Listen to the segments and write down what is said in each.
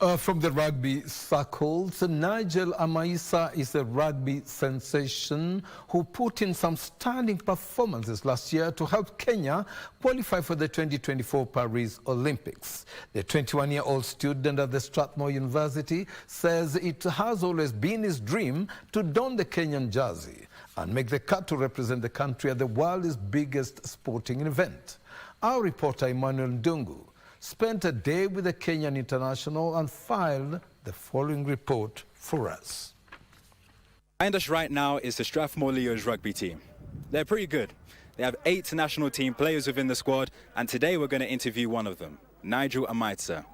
From the rugby circles, Nygel Amaitsa is a rugby sensation who put in some stunning performances last year to help Kenya qualify for the 2024 Paris Olympics. The 21-year-old student at the Starthmore University says it has always been his dream to don the Kenyan jersey and make the cut to represent the country at the world's biggest sporting event. Our reporter Emmanuel Ndungu spent a day with the Kenyan international and filed the following report for us. Behind us right now is the Starthmore Leos rugby team. They're pretty good. They have 8 national team players within the squad, and today we're going to interview one of them, Nygel Amaitsa.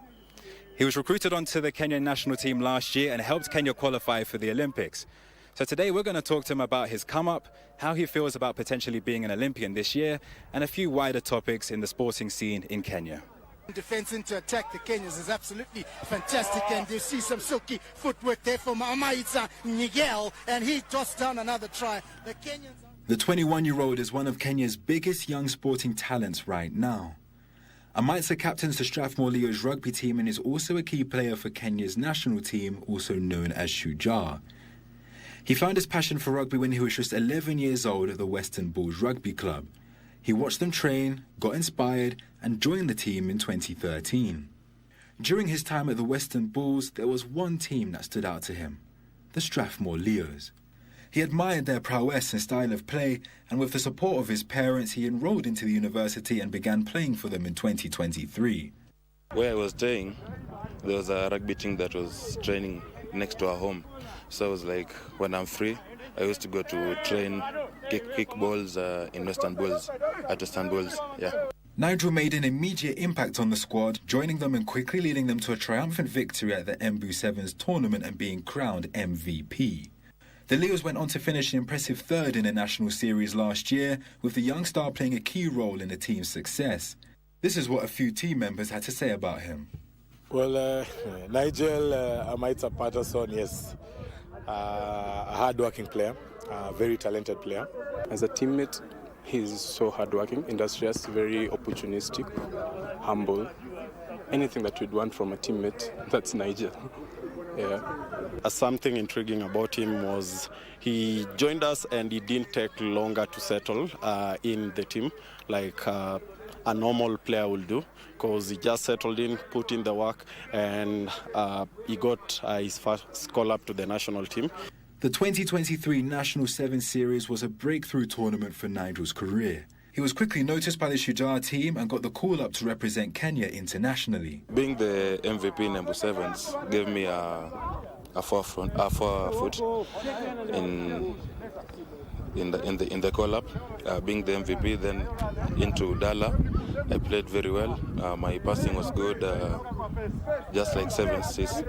He was recruited onto the Kenyan national team last year and helped Kenya qualify for the Olympics. So today we're going to talk to him about his come-up, how he feels about potentially being an Olympian this year, and a few wider topics in the sporting scene in Kenya. Defense into attack the Kenyans is absolutely fantastic, and you see some silky footwork there from Amaitsa, Nygel, and he tossed down another try. The 21-year-old is one of Kenya's biggest young sporting talents right now. Amaitsa captains the Starthmore Leos rugby team and is also a key player for Kenya's national team, also known as Shujaa. He found his passion for rugby when he was just 11 years old at the Western Bulls Rugby Club. He watched them train, got inspired, and joined the team in 2013. During his time at the Western Bulls, there was one team that stood out to him, the Starthmore Leos. He admired their prowess and style of play, and with the support of his parents, he enrolled into the university and began playing for them in 2023. Where I was staying, there was a rugby team that was training next to our home. So I was like, when I'm free, I used to go to train, kick balls in Western Bulls, at Western Bulls, yeah. Nigel made an immediate impact on the squad, joining them and quickly leading them to a triumphant victory at the Mbu Sevens tournament and being crowned MVP. The Leos went on to finish an impressive 3rd in the national series last year, with the young star playing a key role in the team's success. This is what a few team members had to say about him. Well, Nygel Amaitsa Patterson, yes, a hard-working player, a very talented player. As a teammate, he's so hardworking, industrious, very opportunistic, humble. Anything that you'd want from a teammate, that's Nigel. Yeah. Something intriguing about him was he joined us and he didn't take longer to settle in the team like a normal player will do, because he just settled in, put in the work, and he got his first call-up to the national team. The 2023 National 7 Series was a breakthrough tournament for Nigel's career. He was quickly noticed by the Shujaa team and got the call-up to represent Kenya internationally. Being the MVP in Mbu Sevens gave me a foot in the call-up. Being the MVP, then into Dala, I played very well. My passing was good, just like 7 assists.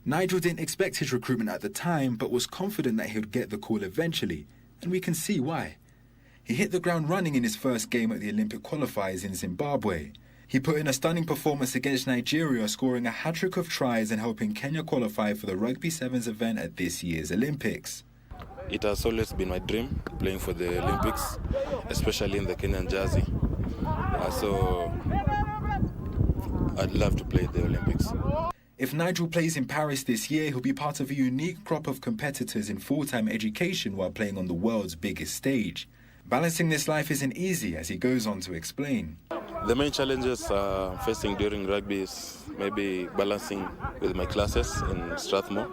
Nigel didn't expect his recruitment at the time, but was confident that he would get the call eventually, and we can see why. He hit the ground running in his first game at the Olympic qualifiers in Zimbabwe. He put in a stunning performance against Nigeria, scoring a hat-trick of tries and helping Kenya qualify for the Rugby Sevens event at this year's Olympics. It has always been my dream playing for the Olympics, especially in the Kenyan jersey. So I'd love to play the Olympics. If Nigel plays in Paris this year, he'll be part of a unique crop of competitors in full-time education while playing on the world's biggest stage. Balancing this life isn't easy, as he goes on to explain. The main challenges facing during rugby is maybe balancing with my classes in Starthmore.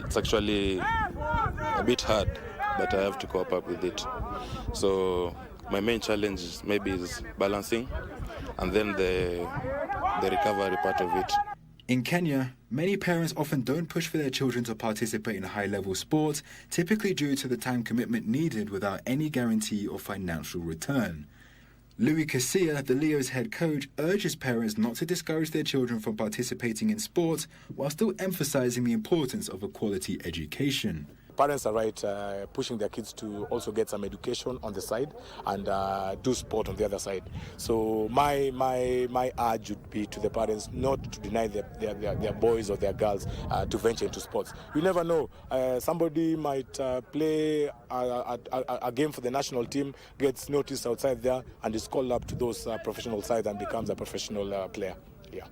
It's actually a bit hard, but I have to cope up with it. So my main challenge is balancing, and then the recovery part of it. In Kenya, many parents often don't push for their children to participate in high-level sports, typically due to the time commitment needed without any guarantee or financial return. Louis Kasia, the Leos head coach, urges parents not to discourage their children from participating in sports while still emphasizing the importance of a quality education. Parents are right, pushing their kids to also get some education on the side and do sport on the other side. So my urge would be to the parents not to deny their boys or their girls to venture into sports. You never know. Somebody might play a game for the national team, gets noticed outside there, and is called up to those professional sides and becomes a professional player. Yeah.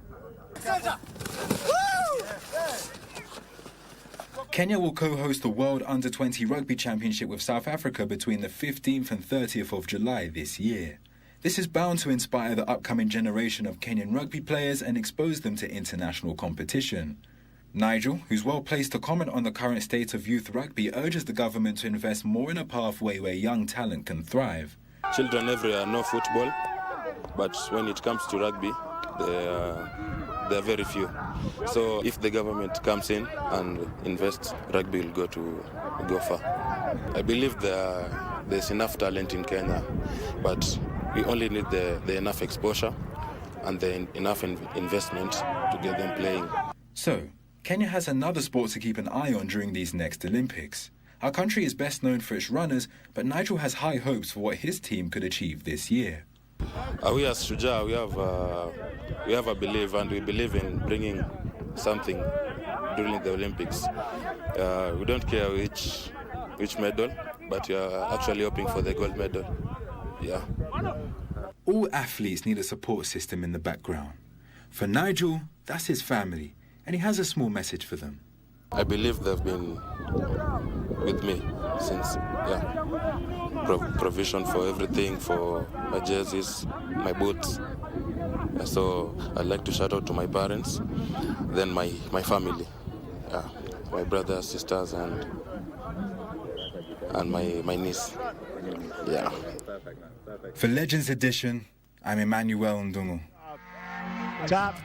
Kenya will co-host the World Under-20 Rugby Championship with South Africa between the 15th and 30th of July this year. This is bound to inspire the upcoming generation of Kenyan rugby players and expose them to international competition. Nigel, who's well placed to comment on the current state of youth rugby, urges the government to invest more in a pathway where young talent can thrive. Children everywhere know football, but when it comes to rugby, there are very few. So if the government comes in and invests, rugby will go far. I believe there's enough talent in Kenya, but we only need the enough exposure and the enough investment to get them playing. So, Kenya has another sport to keep an eye on during these next Olympics. Our country is best known for its runners, but Nigel has high hopes for what his team could achieve this year. We as Shuja, we have a belief, and we believe in bringing something during the Olympics. We don't care which medal, but we are actually hoping for the gold medal. Yeah. All athletes need a support system in the background. For Nigel, that's his family, and he has a small message for them. I believe they've been with me since, provision for everything, for my jerseys, my boots. So I'd like to shout out to my parents, then my family, my brothers, sisters, and my niece. Yeah. For Legends Edition, I'm Emmanuel Ndungu. Top